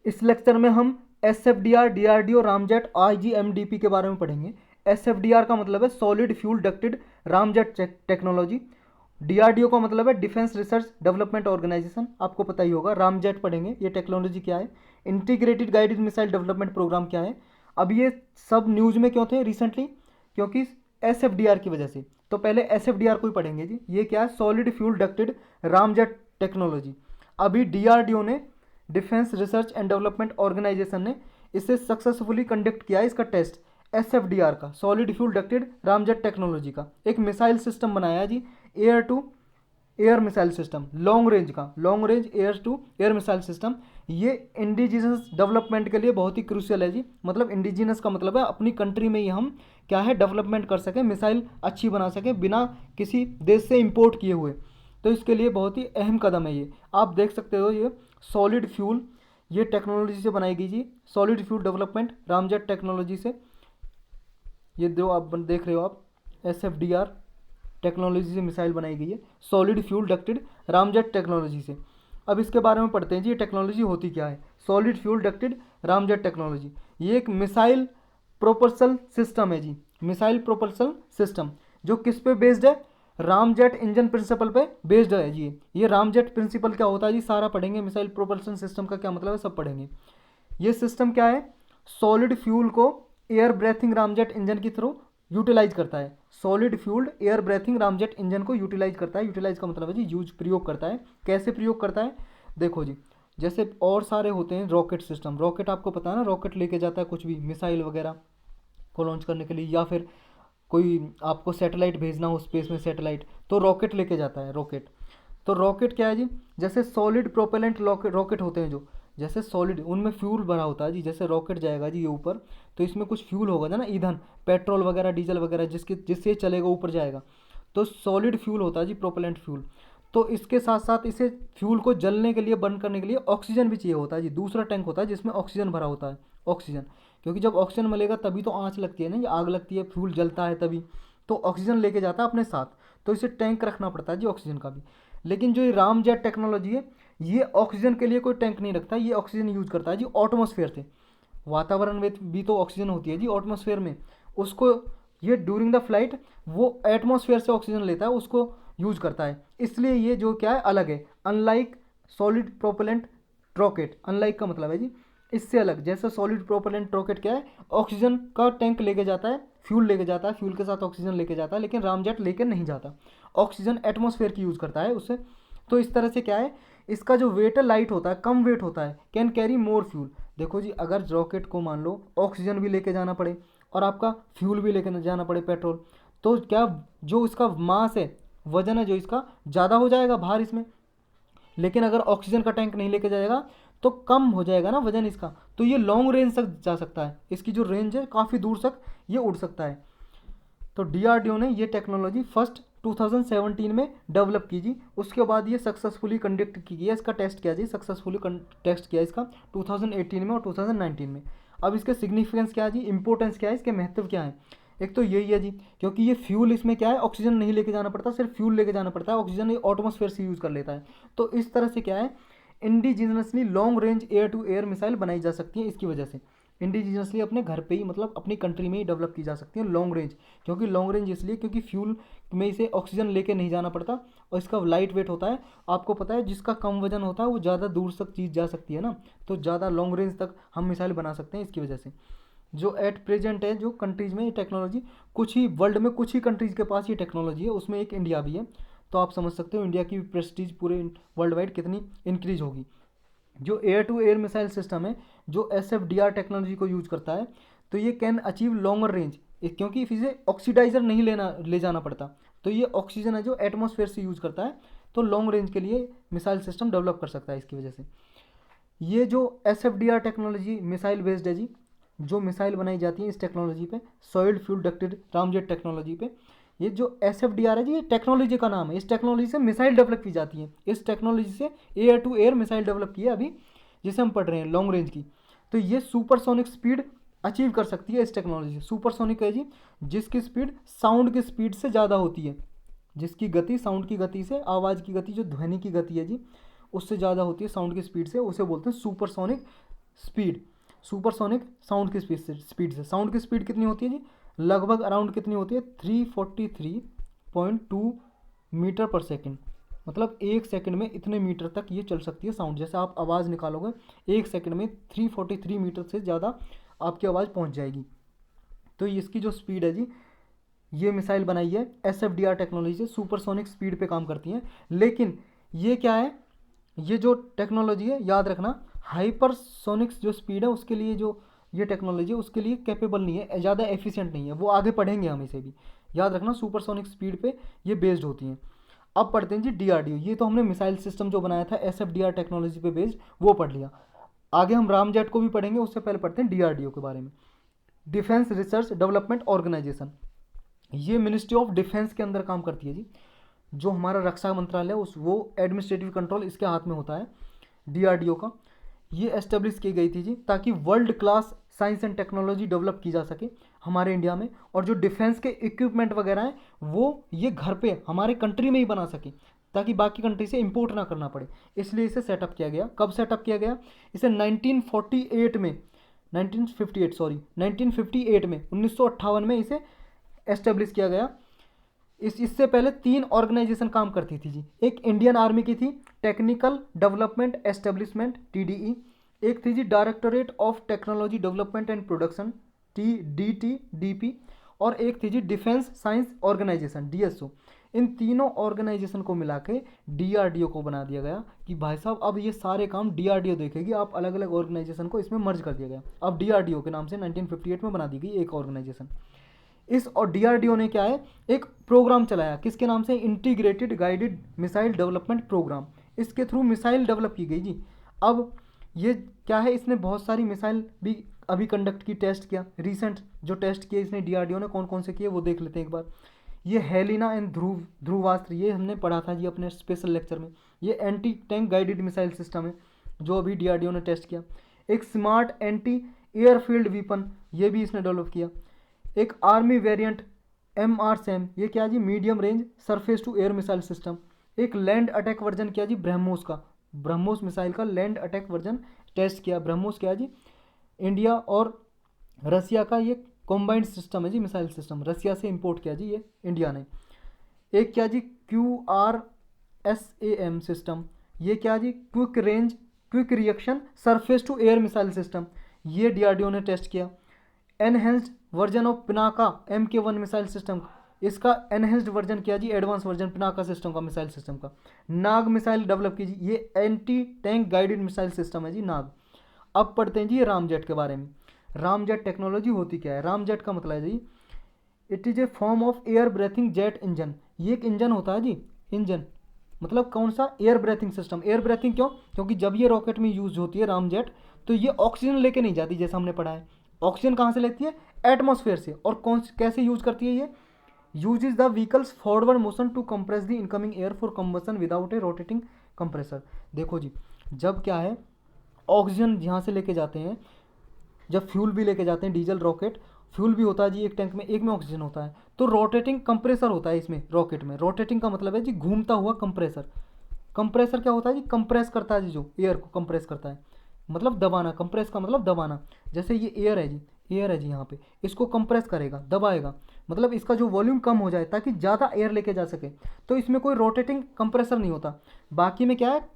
इस लेक्चर में हम SFDR, DRDO, रामजेट, IGMDP के बारे में पढ़ेंगे। SFDR का मतलब है solid fuel ducted ramjet technology. DRDO का मतलब है डिफेंस रिसर्च डेवलपमेंट ऑर्गेनाइजेशन, आपको पता ही होगा। रामजेट पढ़ेंगे, ये टेक्नोलॉजी क्या है। Integrated guided missile development programme क्या है। अब ये सब न्यूज़ में क्यों थे रिसेंटली, क्योंकि SFDR की वजह से। तो पहले SFDR को ही पढ़ेंगे जी। ये क्या है, solid fuel ducted ramjet technology. अभी DRDO ने, defence research and development organisation ने इसे सक्सेसफुली कंडक्ट किया है, इसका टेस्ट। SFDR का, solid fuel ducted ramjet technology का एक मिसाइल सिस्टम बनाया है जी। Air to air missile system, long range का, long range air to air missile system. ये इंडिजिनस डेवलपमेंट के लिए बहुत ही क्रूशियल है जी। मतलब इंडिजिनस का मतलब है अपनी कंट्री में ही हम क्या है डेवलपमेंट कर सकें, मिसाइल अच्छी बना सकें बिना किसी देश से इंपोर्ट किए हुए। तो इसके लिए बहुत ही अहम कदम है ये। आप देख सकते हो ये सॉलिड फ्यूल, ये टेक्नोलॉजी से बनाई गई जी। Solid fuel development ramjet technology से, ये जो आप देख रहे हो आप, SFDR टेक्नोलॉजी से मिसाइल बनाई गई है, solid fuel ducted ramjet technology से। अब इसके बारे में पढ़ते हैं जी, ये टेक्नोलॉजी होती क्या है। Solid fuel ducted ramjet technology, ये एक मिसाइल प्रोपल्सल सिस्टम है जी। मिसाइल प्रोपल्सल सिस्टम जो किस पे बेस्ड है, रामजेट इंजन प्रिंसिपल पे बेस्ड है जी। ये रामजेट प्रिंसिपल क्या होता है जी, सारा पढ़ेंगे। मिसाइल प्रोपल्सन सिस्टम का क्या मतलब है, सब पढ़ेंगे। ये सिस्टम क्या है, सॉलिड फ्यूल को एयर ब्रेथिंग रामजेट इंजन के थ्रू यूटिलाइज करता है। Solid fuelled air breathing ramjet engine को यूटिलाइज करता है। यूटिलाइज का मतलब है जी यूज, प्रयोग करता है। कैसे प्रयोग करता है, देखो जी। जैसे और सारे होते हैं रॉकेट सिस्टम, रॉकेट आपको पता है ना, रॉकेट लेके जाता है कुछ भी मिसाइल वगैरह को लॉन्च करने के लिए, या फिर कोई आपको सैटेलाइट भेजना हो स्पेस में, सैटेलाइट तो रॉकेट लेके जाता है, रॉकेट। तो रॉकेट क्या है जी, जैसे सॉलिड प्रोपेलेंट रॉकेट होते हैं जो, जैसे सॉलिड उनमें फ्यूल भरा होता है जी। जैसे रॉकेट जाएगा जी ये ऊपर, तो इसमें कुछ फ्यूल होगा ना, ईंधन, पेट्रोल वगैरह, डीजल वगैरह, जिससे चलेगा, ऊपर जाएगा। तो सॉलिड फ्यूल होता है जी, प्रोपेलेंट फ्यूल। तो इसके साथ साथ इसे फ्यूल को जलने के लिए, बर्न करने के लिए ऑक्सीजन भी चाहिए होता है जी। दूसरा टैंक होता है जिसमें ऑक्सीजन भरा होता है, ऑक्सीजन। क्योंकि जब ऑक्सीजन मिलेगा तभी तो आँच लगती है ना, ये आग लगती है, फ्यूल जलता है तभी। तो ऑक्सीजन लेके जाता है अपने साथ, तो इसे टैंक रखना पड़ता है जी ऑक्सीजन का भी। लेकिन जो ये रामजेट टेक्नोलॉजी है, ये ऑक्सीजन के लिए कोई टैंक नहीं रखता, ये ऑक्सीजन यूज करता है जी एटमॉस्फेयर से। वातावरण में भी तो ऑक्सीजन होती है जी एटमॉस्फेयर में, उसको ये ड्यूरिंग द फ्लाइट वो एटमॉस्फेयर से ऑक्सीजन लेता है, उसको यूज करता है। इसलिए ये जो क्या है अलग है, unlike solid propellant rocket. Unlike का मतलब है जी इससे अलग। जैसे सॉलिड प्रोपेलेंट रॉकेट क्या है, ऑक्सीजन का टैंक लेके जाता है, फ्यूल लेके जाता है, फ्यूल के साथ ऑक्सीजन लेके जाता है, लेकिन रामजेट लेके नहीं जाता, ऑक्सीजन एटमॉस्फेयर की यूज़ करता है उससे। तो इस तरह से क्या है, इसका जो वेट है लाइट होता है, कम वेट होता है, कैन कैरी मोर फ्यूल। देखो जी, अगर रॉकेट को मान लो ऑक्सीजन भी लेके जाना पड़े और आपका फ्यूल भी लेके जाना पड़े, पेट्रोल, तो क्या जो इसका मास है, वजन है जो इसका, ज़्यादा हो जाएगा भार इसमें। लेकिन अगर ऑक्सीजन का टैंक नहीं लेके जाएगा तो कम हो जाएगा ना वजन इसका। तो ये लॉन्ग रेंज तक जा सकता है, इसकी जो रेंज है काफ़ी दूर तक ये उड़ सकता है। तो DRDO ने ये टेक्नोलॉजी फर्स्ट 2017 में डेवलप की जी। उसके बाद ये सक्सेसफुली कंडक्ट की गई है, इसका टेस्ट किया जी, सक्सेसफुली टेस्ट किया इसका 2018 में और 2019 में। अब इसके सिग्निफिकेंस क्या है जी, इंपॉर्टेंस क्या है, इसके महत्व क्या है। एक तो यही है जी, क्योंकि ये फ्यूल, इसमें क्या है, ऑक्सीजन नहीं लेके जाना पड़ता, सिर्फ फ्यूल लेके जाना पड़ता है, ऑक्सीजन ये एटमॉस्फेयर से यूज़ कर लेता है। तो इस तरह से क्या है, indigenously long range air to air missile बनाई जा सकती है इसकी वजह से। इंडिजिनसली अपने घर पे ही, मतलब अपनी कंट्री में ही डेवलप की जा सकती है लॉन्ग रेंज। क्योंकि लॉन्ग रेंज इसलिए क्योंकि फ्यूल में इसे ऑक्सीजन लेके नहीं जाना पड़ता, और इसका लाइट वेट होता है। आपको पता है जिसका कम वजन होता है वो ज़्यादा दूर तक चीज़ जा सकती है ना, तो ज़्यादा लॉन्ग रेंज तक हम मिसाइल बना सकते हैं इसकी वजह से। जो एट प्रेजेंट है जो कंट्रीज़ में ये टेक्नोलॉजी, कुछ ही वर्ल्ड में कुछ ही कंट्रीज़ के पास ये टेक्नोलॉजी है, उसमें एक इंडिया भी है। तो आप समझ सकते हो इंडिया की प्रेस्टीज पूरे वर्ल्ड वाइड कितनी इंक्रीज होगी। जो air to air missile system है, जो SFDR टेक्नोलॉजी को यूज करता है, तो ये कैन अचीव लॉन्गर रेंज, क्योंकि इसे ऑक्सीडाइजर नहीं ले जाना पड़ता। तो ये ऑक्सीजन है जो एटमॉस्फेयर से यूज़ करता है, तो लॉन्ग रेंज के लिए मिसाइल सिस्टम डेवलप कर सकता है इसकी वजह से। ये जो SFDR टेक्नोलॉजी मिसाइल बेस्ड है जी, जो मिसाइल बनाई जाती है इस टेक्नोलॉजी पे, solid fuel ducted ramjet technology पे। ये जो SFDR है जी, ये टेक्नोलॉजी का नाम है, इस टेक्नोलॉजी से मिसाइल डेवलप की जाती है। इस टेक्नोलॉजी से air to air missile develop की है अभी, जिसे हम पढ़ रहे हैं लॉन्ग रेंज की। तो ये सुपरसोनिक स्पीड अचीव कर सकती है इस टेक्नोलॉजी से। सुपरसोनिक है जी, जिसकी स्पीड साउंड की स्पीड से ज़्यादा होती है, जिसकी गति साउंड की गति से, आवाज़ की गति, जो ध्वनि की गति है जी, उससे ज़्यादा होती है साउंड की स्पीड से, उसे बोलते हैं सुपरसोनिक स्पीड, सुपरसोनिक साउंड की स्पीड से। साउंड की स्पीड कितनी होती है जी, लगभग अराउंड कितनी होती है, 343.2 मीटर पर सेकेंड। मतलब 1 सेकंड में इतने मीटर तक ये चल सकती है साउंड। जैसे आप आवाज़ निकालोगे 1 सेकंड में 343 मीटर से ज़्यादा आपकी आवाज़ पहुंच जाएगी। तो इसकी जो स्पीड है जी, ये मिसाइल बनाई है SFDR टेक्नोलॉजी से, सुपरसोनिक स्पीड पे काम करती हैं। लेकिन ये क्या है, ये जो टेक्नोलॉजी है याद रखना, हाइपरसोनिक्स जो स्पीड है उसके लिए जो ये टेक्नोलॉजी है उसके लिए कैपेबल नहीं है, ज़्यादा एफिशिएंट नहीं है। वो आगे पढ़ेंगे हम इसे भी, याद रखना सुपरसोनिक स्पीड पे ये बेस्ड होती हैं। अब पढ़ते हैं जी DRDO। ये तो हमने मिसाइल सिस्टम जो बनाया था SFDR टेक्नोलॉजी पे बेस्ड, वो पढ़ लिया। आगे हम रामजेट को भी पढ़ेंगे, उससे पहले पढ़ते हैं DRDO के बारे में। डिफेंस रिसर्च डेवलपमेंट ऑर्गेनाइजेशन, ये मिनिस्ट्री ऑफ डिफेंस के अंदर काम करती है जी। जो हमारा रक्षा मंत्रालय उस वो एडमिनिस्ट्रेटिव कंट्रोल इसके हाथ में होता है DRDO का। ये एस्टेब्लिश की गई थी जी ताकि world class science and technology develop की जा सके हमारे इंडिया में, और जो डिफेंस के इक्विपमेंट वगैरह हैं वो ये घर पे हमारे कंट्री में ही बना सके, ताकि बाकी कंट्री से इंपोर्ट ना करना पड़े। इसलिए इसे सेटअप किया गया। कब सेटअप किया गया, इसे 1948 में 1958 में 1958 में इसे एस्टेब्लिश किया गया। इससे पहले 3 ऑर्गेनाइजेशन काम करती थी जी। एक इंडियन आर्मी की थी, टेक्निकल डेवलपमेंट एस्टेब्लिशमेंट TDE। एक थी जी directorate of technology development and production DTDP। और एक थी जी डिफेंस साइंस ऑर्गेनाइजेशन DSO। इन तीनों ऑर्गेनाइजेशन को मिला के DRDO को बना दिया गया कि भाई साहब अब ये सारे काम DRDO देखेगी। आप अलग अलग ऑर्गेनाइजेशन को इसमें मर्ज कर दिया गया। अब DRDO के नाम से 1958 में बना दी गई एक ऑर्गेनाइजेशन। इस और DRDO ने क्या है, एक प्रोग्राम चलाया किसके नाम से, integrated guided missile development programme. इसके थ्रू मिसाइल डेवलप की गई जी। अब ये क्या है, इसने बहुत सारी मिसाइल भी अभी कंडक्ट की, टेस्ट किया। रिसेंट जो टेस्ट किए इसने DRDO ने कौन कौन से किए वो देख लेते हैं एक बार। ये हेलिना एंड ध्रुवास्त्र, ये हमने पढ़ा था जी अपने स्पेशल लेक्चर में। ये anti tank guided missile system है जो अभी DRDO ने टेस्ट किया। एक स्मार्ट एंटी एयरफील्ड वीपन, ये भी इसने डेवलप किया। एक आर्मी वेरिएंट MRSAM, ये क्या जी, medium range surface to air missile system. एक लैंड अटैक वर्जन किया जी ब्रह्मोस का, ब्रह्मोस मिसाइल का लैंड अटैक वर्जन टेस्ट किया। ब्रह्मोस क्या जी, इंडिया और रसिया का ये कॉम्बाइंड सिस्टम है जी, मिसाइल सिस्टम। रसिया से इंपोर्ट किया जी ये इंडिया ने। एक क्या जी QRSAM सिस्टम, ये क्या जी, quick range quick reaction surface to air missile system, ये DRDO ने टेस्ट किया। Enhanced version of Pinaka MK1 missile system, इसका एनहेंस्ड वर्जन किया जी, एडवांस वर्जन पिनाका सिस्टम का, मिसाइल सिस्टम का। नाग मिसाइल डेवलप की जी, ये anti tank guided missile system है जी नाग। अब पढ़ते हैं जी रामजेट के बारे में। रामजेट टेक्नोलॉजी होती क्या है, रामजेट का मतलब है जी, it is a form of air breathing jet engine. ये एक इंजन होता है जी, इंजन मतलब कौन सा, air breathing system. Air breathing क्यों, क्योंकि जब ये रॉकेट में यूज होती है रामजेट, तो ये ऑक्सीजन लेके नहीं जाती, जैसा हमने पढ़ा है। ऑक्सीजन कहाँ से लेती है, एटमॉस्फेयर से। और कैसे यूज करती है ये, use the vehicle's forward motion to compress the incoming air for combustion without a rotating compressor. देखो जी, जब क्या है, ऑक्सीजन यहाँ से लेके जाते हैं, जब फ्यूल भी लेके जाते हैं, डीजल रॉकेट फ्यूल भी होता है जी एक टैंक में, एक में ऑक्सीजन होता है, तो रोटेटिंग कंप्रेसर होता है इसमें रॉकेट में। रोटेटिंग का मतलब है जी घूमता हुआ कंप्रेसर। कंप्रेसर क्या होता है जी, कंप्रेस करता है जी, जो एयर को कंप्रेस करता है, मतलब दबाना। कंप्रेस का मतलब दबाना। जैसे ये एयर है जी, एयर है जी यहाँ पे, इसको कंप्रेस करेगा, दबाएगा, मतलब इसका जो वॉल्यूम कम हो जाए ताकि ज़्यादा एयर लेके जा सके। तो इसमें कोई रोटेटिंग कंप्रेसर नहीं होता। बाकी में क्या है,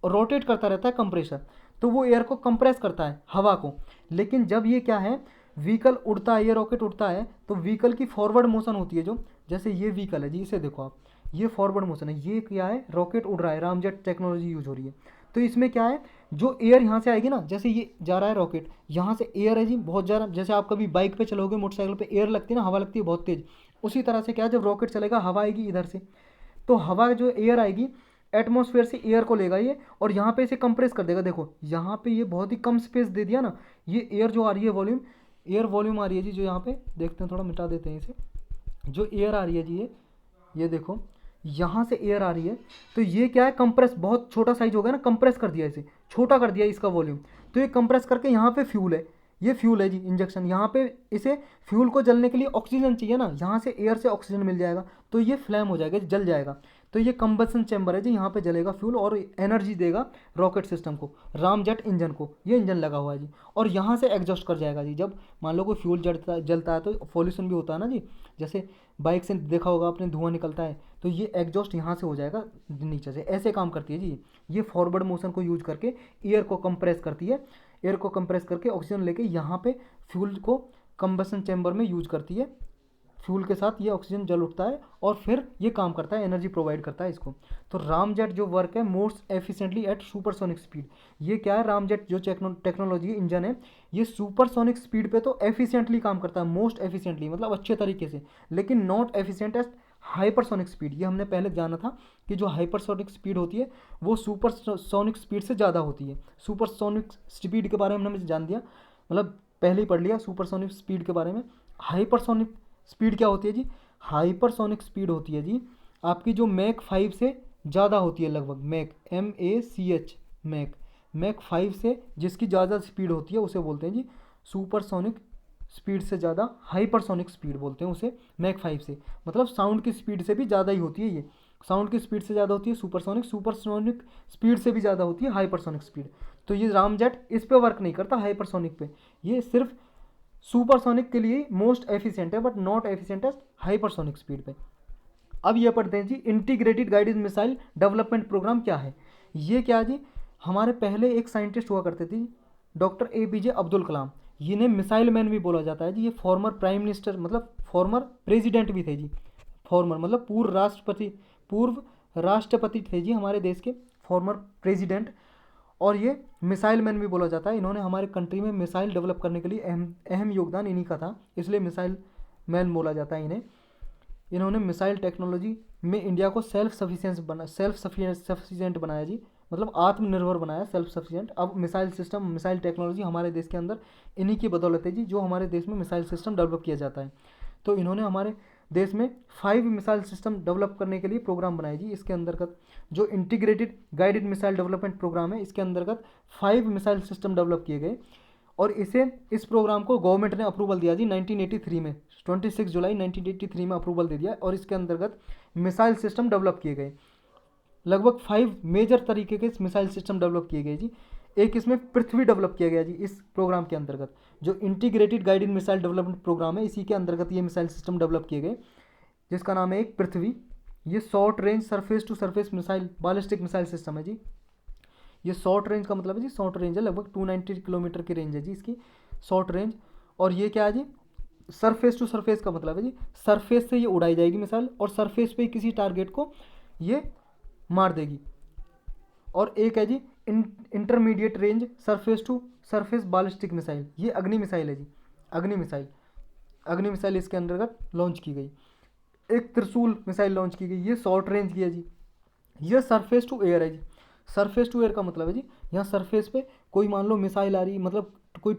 रोटेट करता रहता है कंप्रेसर, तो वो एयर को कंप्रेस करता है, हवा को। लेकिन जब ये क्या है, व्हीकल उड़ता है, ये रॉकेट उड़ता है, तो व्हीकल की फॉरवर्ड मोशन होती है जो, जैसे ये व्हीकल है जी, इसे देखो आप, ये फॉरवर्ड मोशन है, ये क्या है, रॉकेट उड़ रहा है, रामजेट टेक्नोलॉजी यूज हो रही है। तो इसमें क्या है, जो एयर यहाँ से आएगी ना, जैसे ये जा रहा है रॉकेट, यहाँ से एयर है जी बहुत ज़्यादा, जैसे आप कभी बाइक पे चलोगे, मोटरसाइकिल पे एयर लगती है ना, हवा लगती है बहुत तेज़, उसी तरह से क्या है, जब रॉकेट चलेगा हवा आएगी इधर से, तो हवा जो एयर आएगी एटमॉस्फेयर से एयर को लेगा ये, और यहाँ पे इसे कंप्रेस कर देगा। देखो यहाँ पे ये बहुत ही कम स्पेस दे दिया ना, ये एयर जो आ रही है वॉल्यूम, एयर वॉल्यूम आ रही है जी, जो यहाँ पे देखते हैं, थोड़ा मिटा देते हैं इसे, जो एयर आ रही है जी, ये देखो यहाँ से एयर आ रही है, तो ये क्या है, कंप्रेस, बहुत छोटा साइज हो गया ना, कंप्रेस कर दिया इसे, छोटा कर दिया इसका वॉल्यूम। तो ये कंप्रेस करके यहाँ पे फ्यूल है, ये फ्यूल है जी इंजेक्शन, यहाँ पे इसे फ्यूल को जलने के लिए ऑक्सीजन चाहिए ना, यहाँ से एयर से ऑक्सीजन मिल जाएगा, तो ये फ्लेम हो जाएगा, जल जाएगा। तो ये कंबसन चैम्बर है जी, यहाँ पे जलेगा फ्यूल और एनर्जी देगा रॉकेट सिस्टम को, रामजेट इंजन को। ये इंजन लगा हुआ है जी, और यहाँ से एग्जॉस्ट कर जाएगा जी। जब मान लो कोई फ्यूल जलता है तो पॉल्यूशन भी होता है ना जी, जैसे बाइक से देखा होगा आपने, धुआं निकलता है, तो ये एग्जॉस्ट यहाँ से हो जाएगा नीचे से। ऐसे काम करती है जी ये फॉरवर्ड मोशन को यूज करके एयर को कंप्रेस करती है, एयर को कंप्रेस करके ऑक्सीजन लेके यहाँ पे फ्यूल को कंबसन चैम्बर में यूज करती है। फ्यूल के साथ ये ऑक्सीजन जल उठता है और फिर ये काम करता है, एनर्जी प्रोवाइड करता है इसको। तो रामजेट जो वर्क है most efficiently at supersonic speed. ये क्या है, रामजेट जो टेक्नोलॉजी इंजन है, ये सुपरसोनिक स्पीड पे तो एफिशिएंटली काम करता है, मोस्ट एफिशिएंटली मतलब अच्छे तरीके से, लेकिन not efficient at hypersonic speed. ये हमने पहले जाना था कि जो हाइपरसोनिक स्पीड होती है वो सुपरसोनिक स्पीड से ज़्यादा होती है। सुपरसोनिक स्पीड के बारे में हमने जान दिया, मतलब पहले ही पढ़ लिया सुपरसोनिक स्पीड के बारे में। हाइपरसोनिक स्पीड क्या होती है जी, हाइपरसोनिक स्पीड होती है जी आपकी जो मैक 5 से ज़्यादा होती है, लगभग मैक MACH मैक 5 से जिसकी ज़्यादा स्पीड होती है उसे बोलते हैं जी सुपरसोनिक स्पीड से ज़्यादा हाइपरसोनिक स्पीड बोलते हैं उसे, मैक 5 से, मतलब साउंड की स्पीड से भी ज़्यादा ही होती है ये। साउंड की स्पीड से ज़्यादा होती है सुपरसोनिक, सुपरसोनिक स्पीड से भी ज़्यादा होती है हाइपरसोनिक स्पीड। तो ये रामजेट इस पे वर्क नहीं करता हाइपरसोनिक पे, ये सिर्फ सुपरसोनिक के लिए मोस्ट एफिशिएंट है but not efficient at hypersonic speed पे। अब ये पढ़ते हैं जी integrated guided missile development programme क्या है। ये क्या जी, हमारे पहले एक साइंटिस्ट हुआ करते थे डॉक्टर APJ अब्दुल कलाम, इन्हें मिसाइल मैन भी बोला जाता है जी। ये फॉर्मर प्राइम मिनिस्टर मतलब फॉर्मर प्रेसिडेंट भी थे जी, फॉर्मर मतलब पूर्व राष्ट्रपति थे जी हमारे देश के, फॉर्मर प्रेसिडेंट। और ये मिसाइल मैन भी बोला जाता है, इन्होंने हमारे कंट्री में मिसाइल डेवलप करने के लिए अहम योगदान इन्हीं का था, इसलिए मिसाइल मैन बोला जाता है इन्हें। इन्होंने मिसाइल टेक्नोलॉजी में इंडिया को सेल्फ सफिशिएंट बनाया जी, मतलब आत्मनिर्भर बनाया, सेल्फ सफिशिएंट। अब मिसाइल सिस्टम, मिसाइल टेक्नोलॉजी हमारे देश के अंदर इन्हीं की बदौलत है जी, जो हमारे देश में मिसाइल सिस्टम डेवलप किया जाता है। तो इन्होंने हमारे देश में 5 मिसाइल सिस्टम डेवलप करने के लिए प्रोग्राम बनाए जी। इसके अंतर्गत जो integrated guided missile development programme है, इसके अंतर्गत 5 मिसाइल सिस्टम डेवलप किए गए, और इस प्रोग्राम को गवर्नमेंट ने अप्रूवल दिया जी 1983 में, 26 जुलाई 1983 में अप्रूवल दे दिया। और इसके अंतर्गत मिसाइल सिस्टम डेवलप किए गए, लगभग 5 मेजर तरीके के मिसाइल सिस्टम डेवलप किए गए जी। एक इसमें पृथ्वी डेवलप किया गया जी इस प्रोग्राम के अंतर्गत, जो integrated guided missile development programme है, इसी के अंतर्गत ये मिसाइल सिस्टम डेवलप किए गए, जिसका नाम है एक पृथ्वी। ये short range surface to surface missile ballistic missile system है जी। ये शॉर्ट रेंज का मतलब है जी, शॉर्ट रेंज है, लगभग 290 किलोमीटर की रेंज है जी इसकी शॉर्ट रेंज। और ये क्या है जी, सरफेस टू सरफेस का मतलब है जी सरफेस से ये उड़ाई जाएगी मिसाइल, और सरफेस पे किसी टारगेट को ये मार देगी। और एक है जी intermediate range surface to surface ballistic missile, ये अग्नि मिसाइल है जी, अग्नि मिसाइल इसके अंतर्गत लॉन्च की गई। एक त्रिशूल मिसाइल लॉन्च की गई, ये शॉर्ट रेंज की है जी। ये सरफेस टू एयर है जी। सरफेस टू एयर का मतलब है जी, यहाँ सरफेस पे कोई मान लो मिसाइल आ रही, मतलब कोई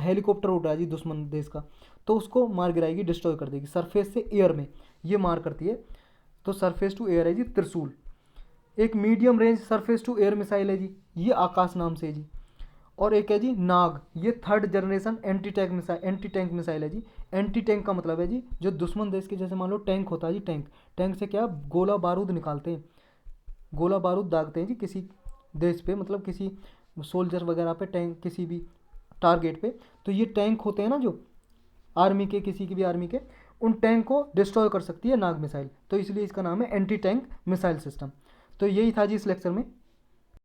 हेलीकॉप्टर उड़ रहा है जी दुश्मन देश का, तो उसको मार गिराएगी, डिस्ट्रॉय कर देगी। सरफेस से एयर में ये मार करती है, तो सरफेस टू एयर है जी त्रिशूल। एक medium range surface to air missile है जी, ये आकाश नाम से है जी। और एक है जी नाग, ये 3rd generation anti tank missile है जी। एंटी टैंक का मतलब है जी जो दुश्मन देश के, जैसे मान लो टैंक होता है जी, टैंक से क्या गोला बारूद निकालते हैं, गोला बारूद दागते हैं जी किसी देश पे, मतलब किसी सोल्जर वगैरह पे, टैंक किसी भी टारगेट पे। तो ये टैंक होते हैं ना जो आर्मी के, किसी की भी आर्मी के, उन टैंक को डिस्ट्रॉय कर सकती है नाग मिसाइल, तो इसलिए इसका नाम है एंटी टैंक मिसाइल सिस्टम। तो यही था जी इस लेक्चर में।